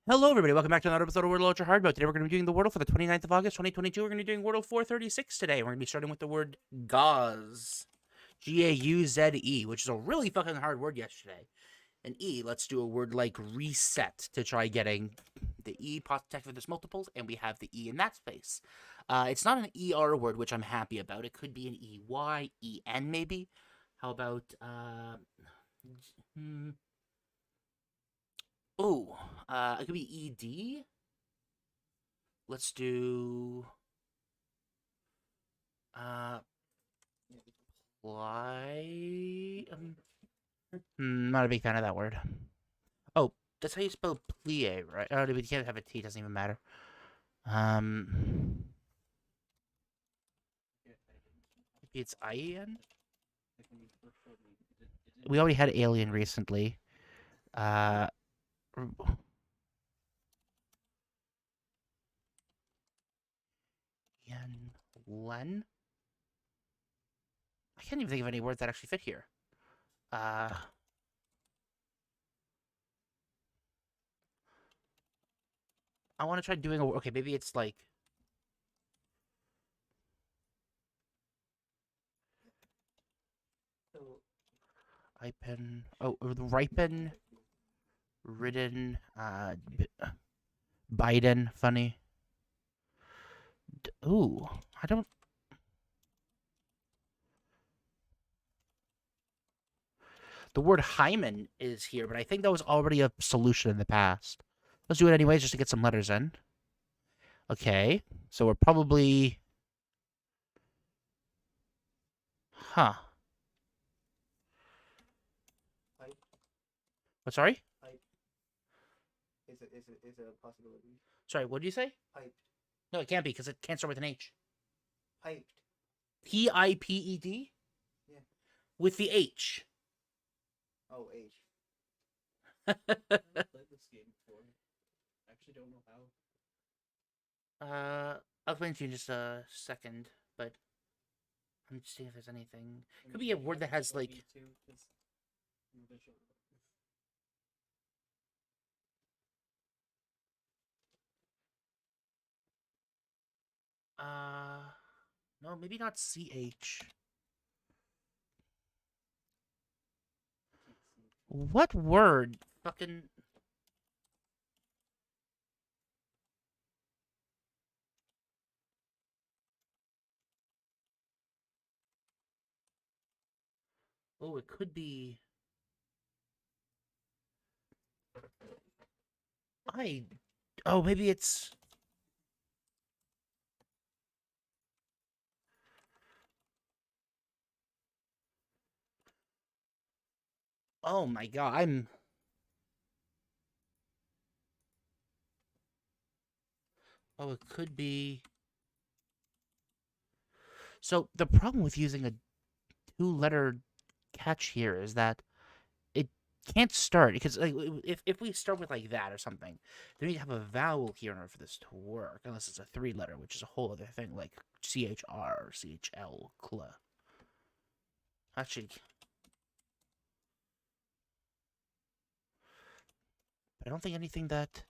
Hello, everybody. Welcome back to another episode of Wordle Ultra Hardmode. Today, we're going to be doing the Wordle for the 29th of August, 2022. We're going to be doing Wordle 436 today. We're going to be starting with the word gauze. G-A-U-Z-E, which is a really fucking hard word yesterday. And E, let's do a word like reset to try getting the E protected with its multiples, and we have the E in that space. It's not an ER word, which I'm happy about. It could be an EY, EN maybe. How about, it could be ED. Let's do not a big fan of that word. Oh, that's how you spell plie, right? Oh, we can't have a T. Doesn't even matter. Maybe it's IEN. We already had alien recently. Len. I can't even think of any words that actually fit here. I want to try doing a. Okay, maybe it's like. Ripen. Ridden. Biden. Funny. Ooh, I don't. The word hymen is here, but I think that was already a solution in the past. Let's do it anyways, just to get some letters in. Okay, so we're probably... Huh. Pipe. What, sorry? Pipe. Is it a possibility? Sorry, what did you say? Piped. No, it can't be, because it can't start with an H. Piped. P-I-P-E-D? Yeah. With the H. Oh, H. I've played this game before. I actually don't know how. I'll explain to you in just a second, but I'm just seeing if there's anything. Could be a word that has like. No, maybe not CH. What word? Fucking. Oh, it could be. Oh, maybe it's. Oh my god, Oh, it could be. So the problem with using a two-letter catch here is that it can't start because like if we start with like that or something, then we have a vowel here in order for this to work, unless it's a three-letter, which is a whole other thing, like CHR or CHL. Actually, I don't think anything that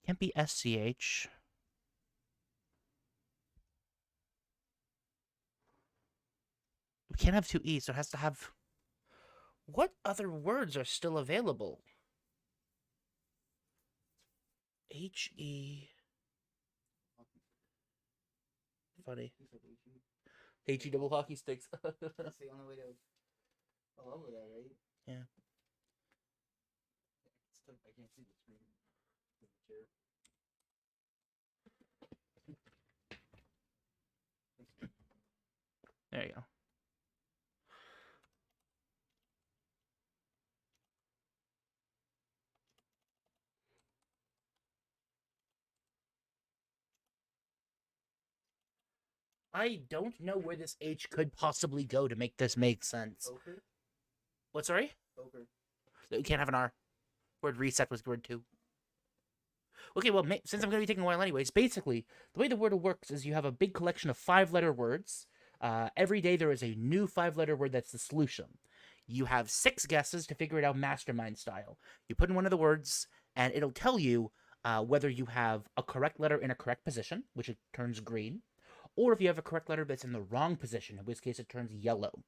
can't be SCH. We can't have two E's, so it has to have... What other words are still available? H-E... Funny. H-E double hockey sticks. That's the only way to allow that, right? Yeah. I can't see the screen. There you go. I don't know where this H could possibly go to make this make sense. Ochre? What, sorry? Ochre. You can't have an R. Word reset was word 2. Okay, well, since I'm going to be taking a while anyways, basically, the way the Wordle works is you have a big collection of 5-letter words. Every day there is a new 5-letter word that's the solution. You have 6 guesses to figure it out mastermind style. You put in one of the words, and it'll tell you whether you have a correct letter in a correct position, which it turns green, or if you have a correct letter that's in the wrong position, in which case it turns yellow.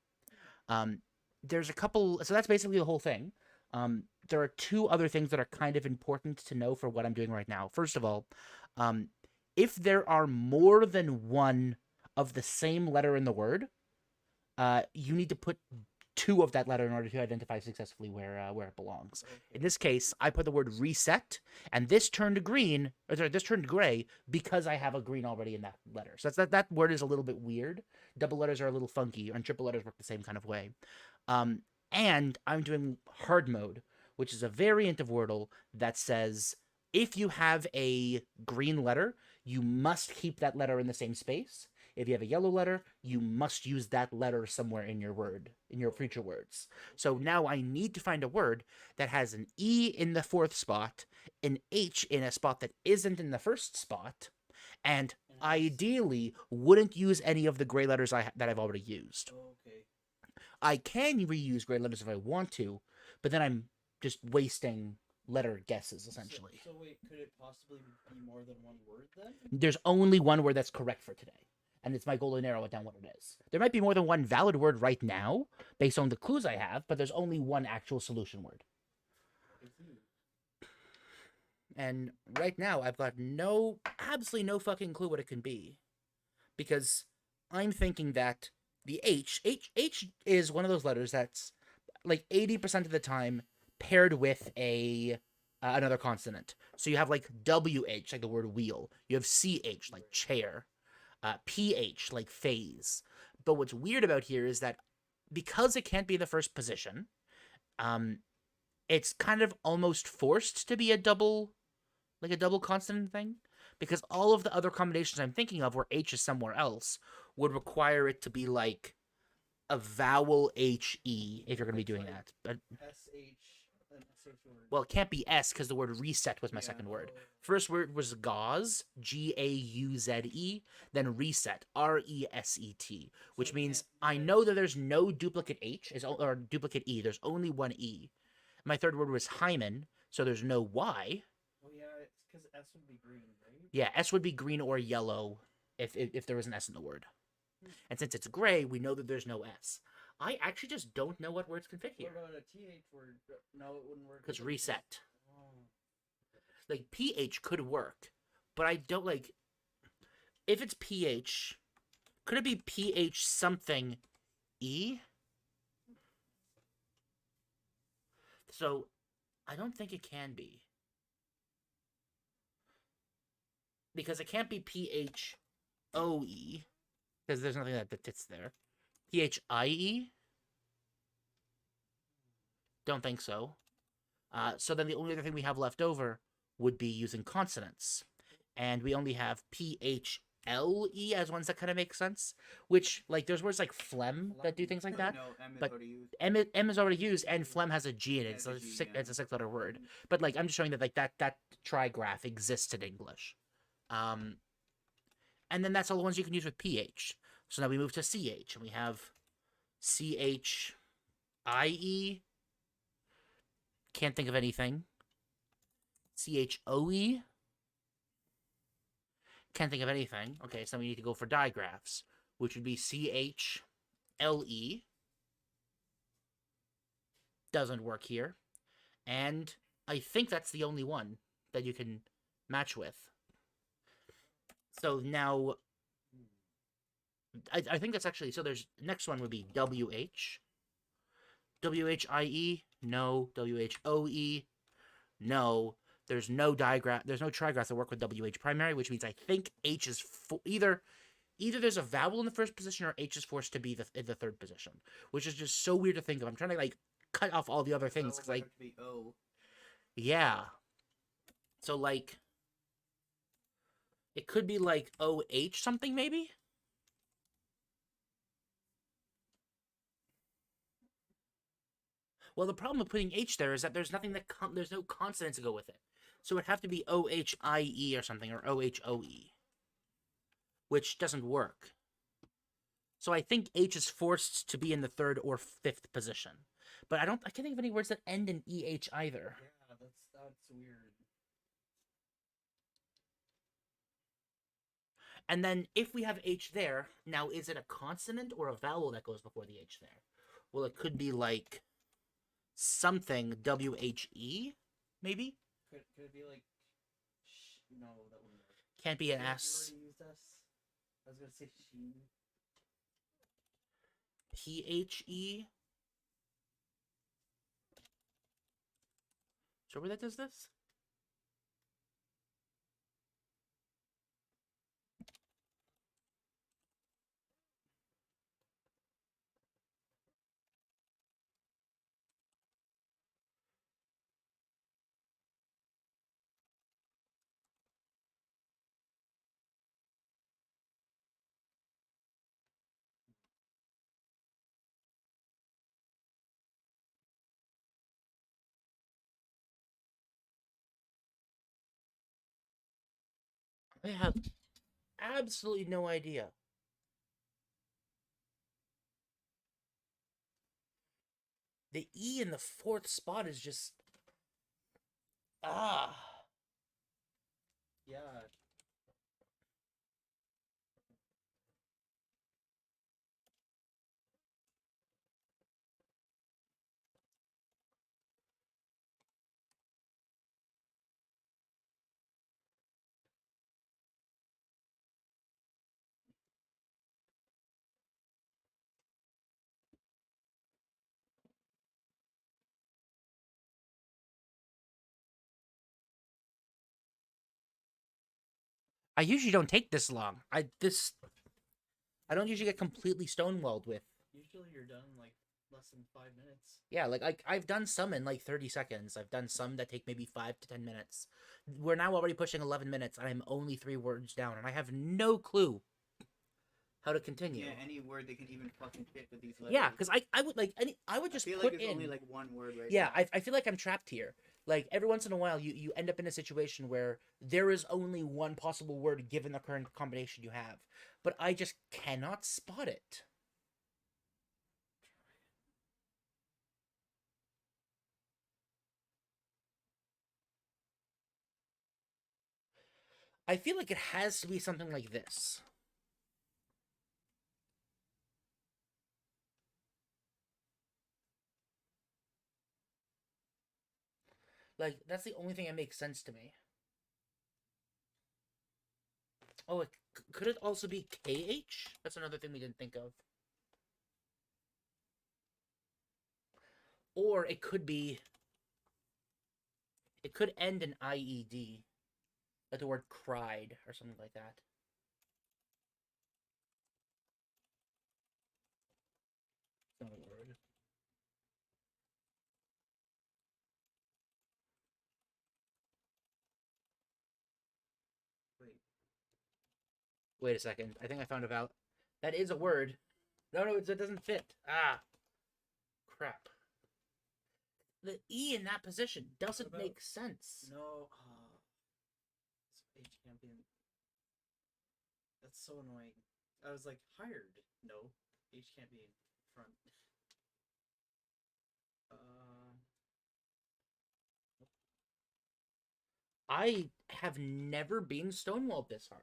There's a couple, so that's basically the whole thing. There are two other things that are kind of important to know for what I'm doing right now. First of all, if there are more than one of the same letter in the word, you need to put two of that letter in order to identify successfully where it belongs. In this case, I put the word reset, and this turned green, or sorry, this turned gray because I have a green already in that letter. So that word is a little bit weird. Double letters are a little funky, and triple letters work the same kind of way. And I'm doing hard mode, which is a variant of Wordle that says if you have a green letter, you must keep that letter in the same space. If you have a yellow letter, you must use that letter somewhere in your word, in your future words. So now I need to find a word that has an E in the fourth spot, an H in a spot that isn't in the first spot, and ideally wouldn't use any of the gray letters that I've already used. Okay. I can reuse gray letters if I want to, but then I'm just wasting letter guesses, essentially. So wait, could it possibly be more than one word then? There's only one word that's correct for today, and it's my goal to narrow it down what it is. There might be more than one valid word right now, based on the clues I have, but there's only one actual solution word. And right now, I've got absolutely no fucking clue what it can be. Because I'm thinking that the H is one of those letters that's like 80% of the time paired with another consonant. So you have like WH, like the word wheel. You have CH, like chair. PH, like phase. But what's weird about here is that because it can't be the first position, it's kind of almost forced to be a double consonant thing. Because all of the other combinations I'm thinking of where H is somewhere else would require it to be like a vowel HE if you're going to be doing that. But well, it can't be S because the word reset was my second word. First word was gauze, Gauze, then reset, Reset, which means I know that there's no duplicate H or duplicate E. There's only one E. My third word was hymen, so there's no Y. Oh yeah, it's because S would be green, right? Yeah, S would be green or yellow if there was an S in the word. And since it's gray, we know that there's no S. I actually just don't know what words can fit here. What about a TH word? No, it wouldn't work. Because reset. Oh. Like, PH could work, but I don't like... If it's PH, could it be PH something E? So, I don't think it can be. Because it can't be PHOE, because there's nothing that fits there. PHIE? Don't think so. So then the only other thing we have left over would be using consonants. And we only have PHLE as ones that kind of make sense. Which, like, there's words like phlegm that do things like that. No, M is but already used. M is already used, and phlegm has a G in it. So it's a six-letter word. But, like, I'm just showing that, like, that trigraph exists in English. And then that's all the ones you can use with PH. So now we move to CH, and we have CHIE. Can't think of anything. CHOE. Can't think of anything. Okay, so we need to go for digraphs, which would be CHLE. Doesn't work here. And I think that's the only one that you can match with. So now, I think that's actually, so there's, next one would be WH. WHIE, no. WHOE, no. There's no trigraphs that work with WH primary, which means I think H is either there's a vowel in the first position or H is forced to be in the third position, which is just so weird to think of. I'm trying to, like, cut off all the other things, because, like, yeah. So, like, it could be, like, OH something, maybe? Well, the problem with putting H there is that there's nothing there's no consonants to go with it. So it'd have to be OHIE or something, or OHOE. Which doesn't work. So I think H is forced to be in the third or fifth position. But I can't think of any words that end in EH either. Yeah, that's weird. And then if we have H there, now is it a consonant or a vowel that goes before the H there? Well, it could be like something WHE, maybe? Could it be like no, that wouldn't work. Can't be an You S. already used us. I was gonna say she. PHE. Sure where that does this? I have absolutely no idea. The E in the fourth spot is just Yeah. I usually don't take this long. I don't usually get completely stonewalled with. Usually you're done in like less than 5 minutes. Yeah, like I've done some in like 30 seconds. I've done some that take maybe 5 to 10 minutes. We're now already pushing 11 minutes and I'm only 3 words down and I have no clue how to continue. Yeah, any word they can even fucking fit with these letters. Yeah, because I would like I would just I feel put like it's in. only like one word right Yeah, now. I feel like I'm trapped here. Like every once in a while, you end up in a situation where there is only one possible word given the current combination you have, but I just cannot spot it. I feel like it has to be something like this. Like that's the only thing that makes sense to me. Oh, could it also be KH? That's another thing we didn't think of. Or it could be. It could end in IED, like the word cried or something like that. Not a word. Wait. Wait a second. I think I found a vowel. That is a word. No, it doesn't fit. Ah, crap. The E in that position doesn't about- make sense. No. H can't be. That's so annoying. I was like hired. No, H can't be in front. I have never been stonewalled this hard.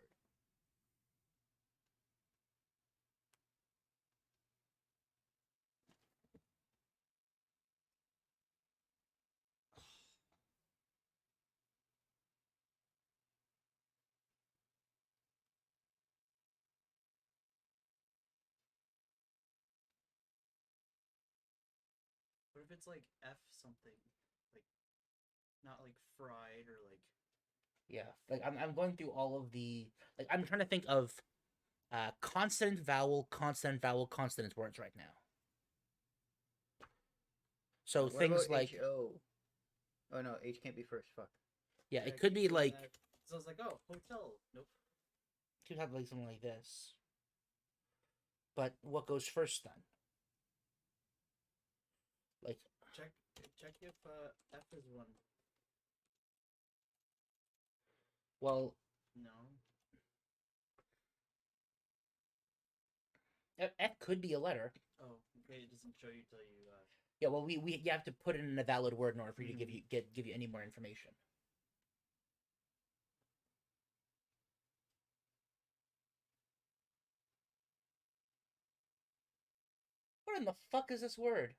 What if it's like F something, like not like fried or like. Yeah, like I'm going through all of the like I'm trying to think of consonant vowel consonant words right now. So What things about like H-O? Oh no, H can't be first. Fuck. yeah, I it could keep be doing like that. So I was like, oh, hotel. Nope. could have like something like this. But what goes first then? Like Check if F is one. well, No. F could be a letter. Oh, okay. It doesn't show you till you. Yeah, well we you have to put it in a valid word in order for you to give you any more information. What in the fuck is this word?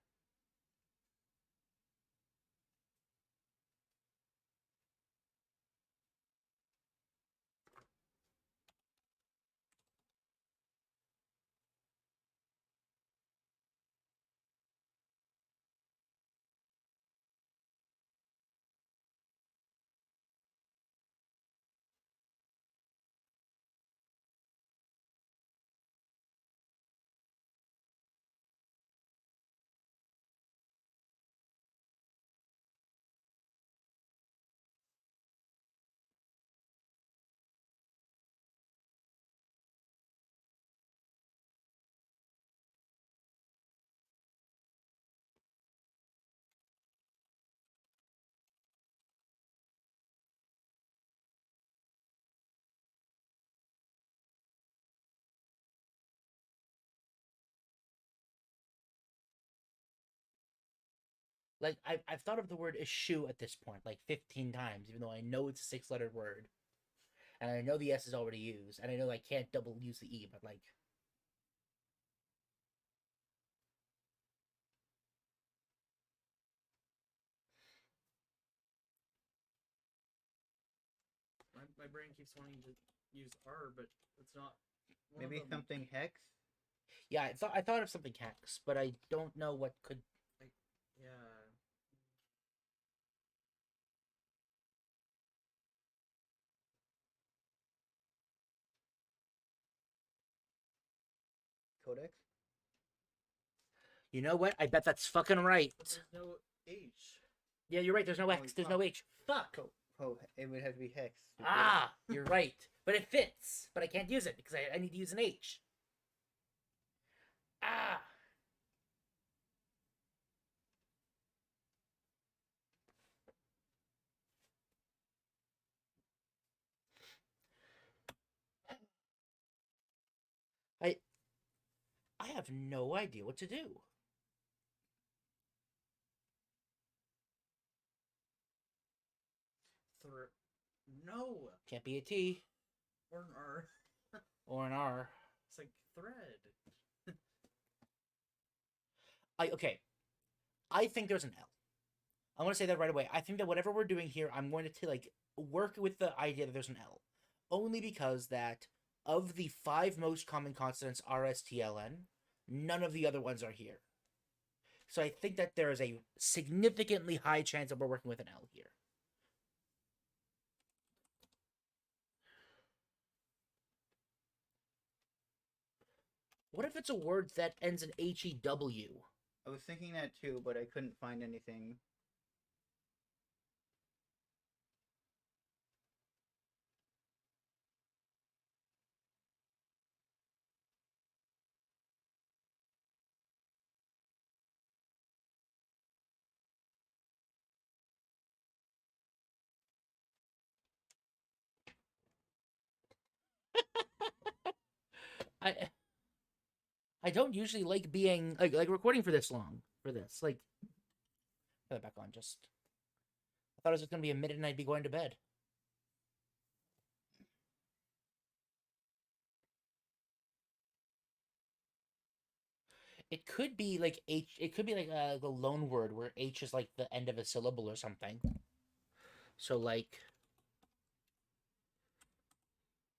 Like, I've thought of the word eschew at this point like 15 times, even though I know it's a 6-letter word. And I know the S is already used. And I know I can't double use the E, but like... My brain keeps wanting to use R, but it's not. Maybe something hex? Yeah, I thought of something hex, but I don't know what could... Yeah. Codex? You know what? I bet that's fucking right. But there's no H. Yeah, you're right. There's no Holy X. There's fuck. no H. Fuck. Oh, it would have to be hex. Ah, you're right. But it fits. But I can't use it because I need to use an H. Ah. I have no idea what to do. No. Can't be a T Or an R. or an R. It's like thread. Okay. I think there's an L. I want to say that right away. I think that whatever we're doing here, I'm going to like work with the idea that there's an L, only because that of the 5 most common consonants R, S, T, L, N, none of the other ones are here. So I think that there is a significantly high chance that we're working with an L here. What if it's a word that ends in HEW? I was thinking that too, but I couldn't find anything. I don't usually like being like recording for this long for this. Like, put that back on. Just I thought it was just gonna be a minute and I'd be going to bed. It could be like H. It could be like the loan word where H is like the end of a syllable or something. So like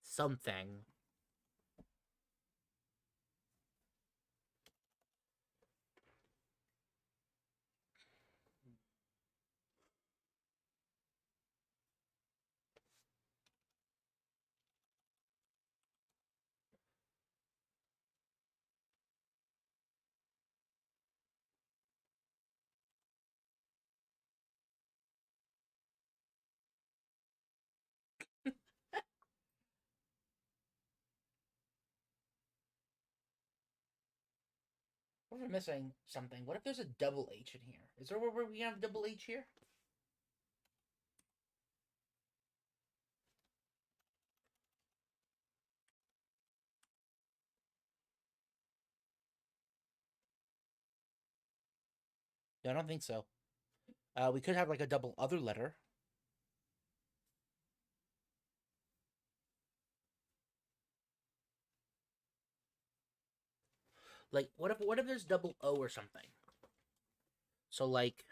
something. What if we're missing something? What if there's a double H in here? Is there where we have double H here? No, I don't think so. We could have like a double other letter. Like, what if there's double O or something? So like,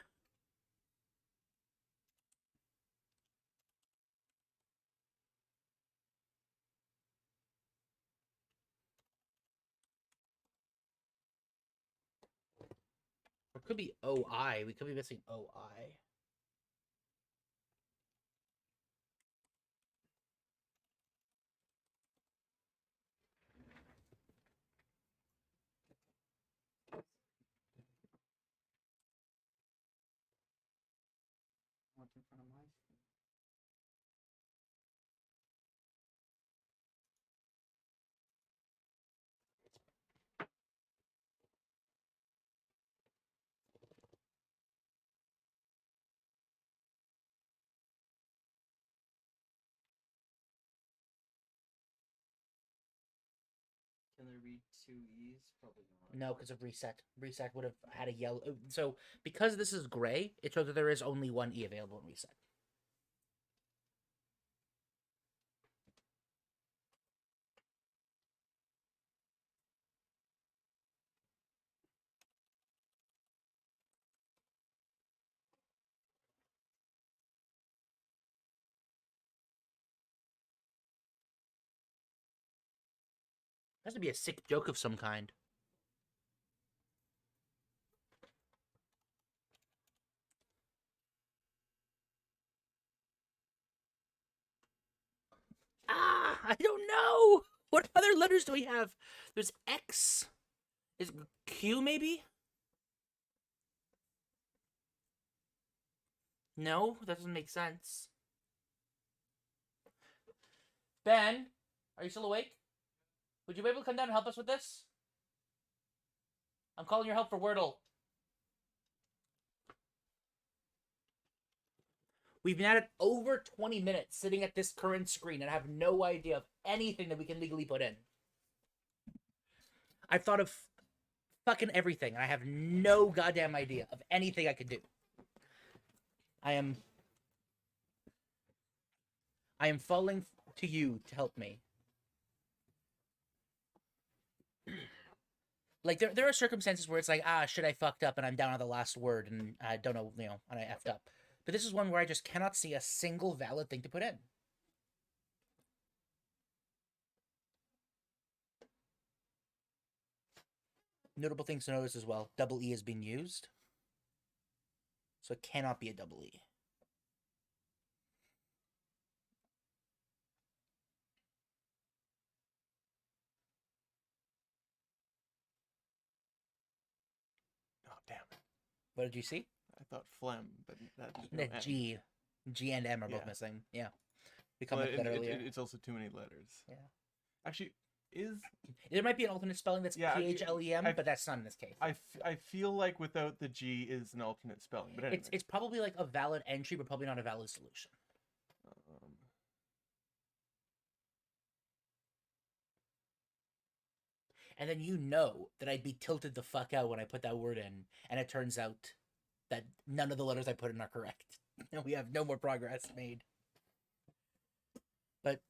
it could be OI. We could be missing OI. What's in front of my screen? Can there be two E's? Probably not. No, because of reset. Reset would have had a yellow. So because this is gray, it shows that there is only one E available in reset. Has to be a sick joke of some kind. Ah, I don't know. What other letters do we have? There's X. Is Q maybe? No, that doesn't make sense. Ben, are you still awake? Would you be able to come down and help us with this? I'm calling your help for Wordle. We've been at it over 20 minutes sitting at this current screen and I have no idea of anything that we can legally put in. I've thought of fucking everything. I have no goddamn idea of anything I could do. I am falling to you to help me. Like there are circumstances where it's like, shit, I fucked up and I'm down on the last word and I don't know, and I effed up. But this is one where I just cannot see a single valid thing to put in. Notable things to notice as well. Double E has been used. So it cannot be a double E. Oh, damn it. What did you see? I thought phlegm, but that's no The N. G and M are both Yeah. missing. Yeah. We come Well, up with that earlier. it's also too many letters. Yeah. Actually, is There might be an alternate spelling that's Yeah, PHLEM, I- but that's not in this case. I feel like without the G is an alternate spelling, but anyway. It's probably like a valid entry, but probably not a valid solution. Um, And then you know that I'd be tilted the fuck out when I put that word in, and it turns out that none of the letters I put in are correct. And we have no more progress made. But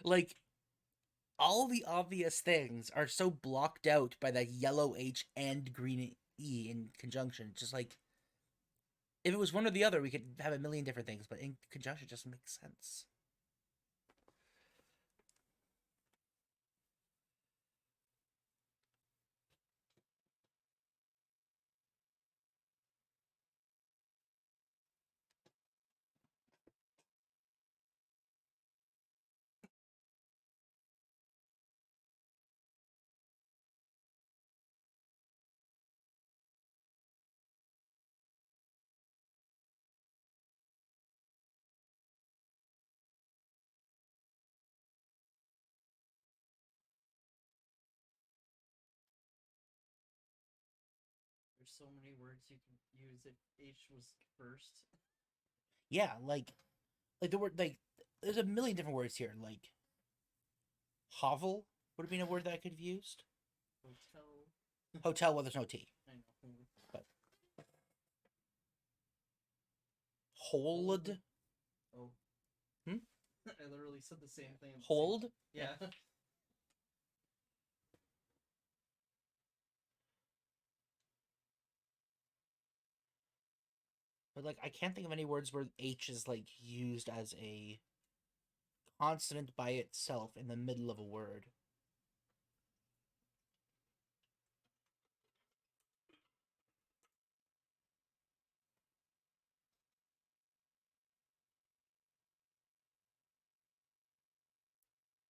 like all the obvious things are so blocked out by that yellow H and green E in conjunction. Just like if it was one or the other, we could have a million different things, but in conjunction just makes sense. there's so many words you can use if H was first. Yeah, like the word like there's a million different words here. Like hovel would have been a word that I could have used. Hotel. Hotel, well, there's no T. I know. But hold, Oh. Hmm? I literally said the same thing. at the same- hold. Yeah. But like I can't think of any words where H is like used as a consonant by itself in the middle of a word.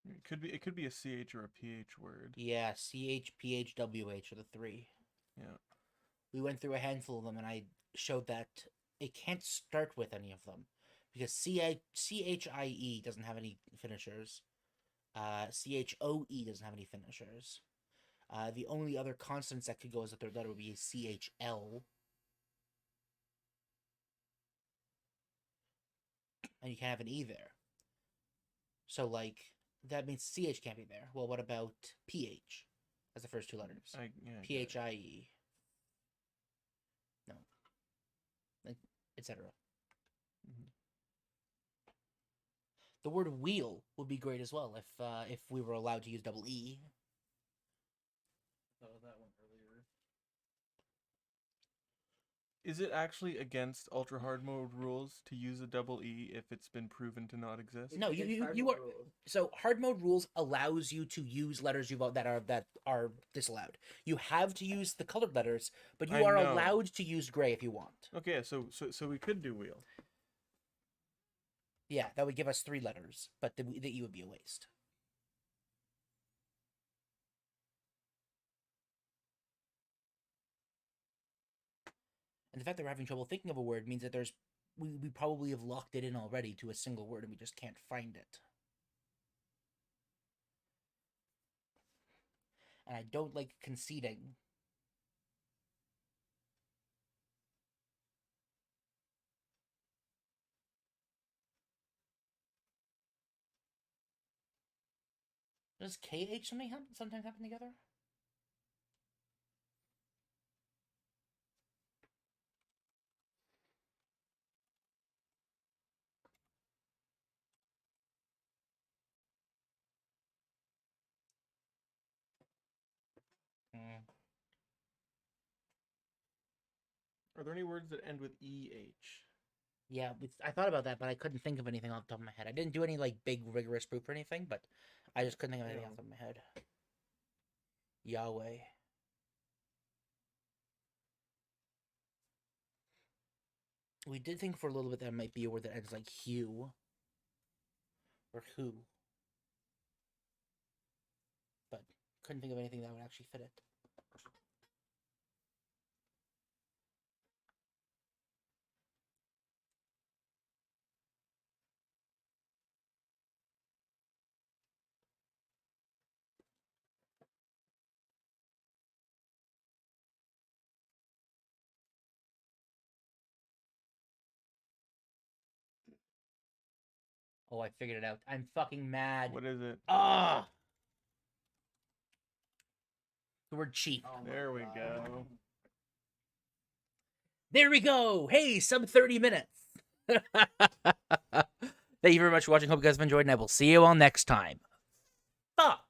It could be a ch or a ph word. Yeah, CH, PH, WH are the three. Yeah. We went through a handful of them, and I showed that it can't start with any of them because CHIE doesn't have any finishers. CHOE doesn't have any finishers. The only other consonants that could go as a third letter would be CHL. And you can't have an E there. So, like, that means CH can't be there. Well, what about PH as the first two letters? I get it. PHIE. No. Etc. Mhm. The word wheel would be great as well if we were allowed to use double E. Thought of that one earlier. Is it actually against ultra hard mode rules to use a double E if it's been proven to not exist? No, It's you Hardmode are. rules. So hard mode rules allows you to use letters that are disallowed. You have to use the colored letters, but you I are know. allowed to use gray if you want. Okay, so we could do wheel. Yeah, that would give us 3 letters, but the E would be a waste. And the fact that we're having trouble thinking of a word means that we probably have locked it in already to a single word and we just can't find it. And I don't like conceding. Does KH sometimes happen together? Mm. Are there any words that end with EH? Yeah, I thought about that, but I couldn't think of anything off the top of my head. I didn't do any like big rigorous proof or anything, but I just couldn't think of anything off the top of my head. Yahweh. We did think for a little bit that might be a word that ends like hue or who, but couldn't think of anything that would actually fit it. Oh, I figured it out. I'm fucking mad. What is it? Ah! The word chief. Oh my There we God. go. There we go. Hey, sub 30 minutes. Thank you very much for watching. Hope you guys have enjoyed, and I will see you all next time. Fuck.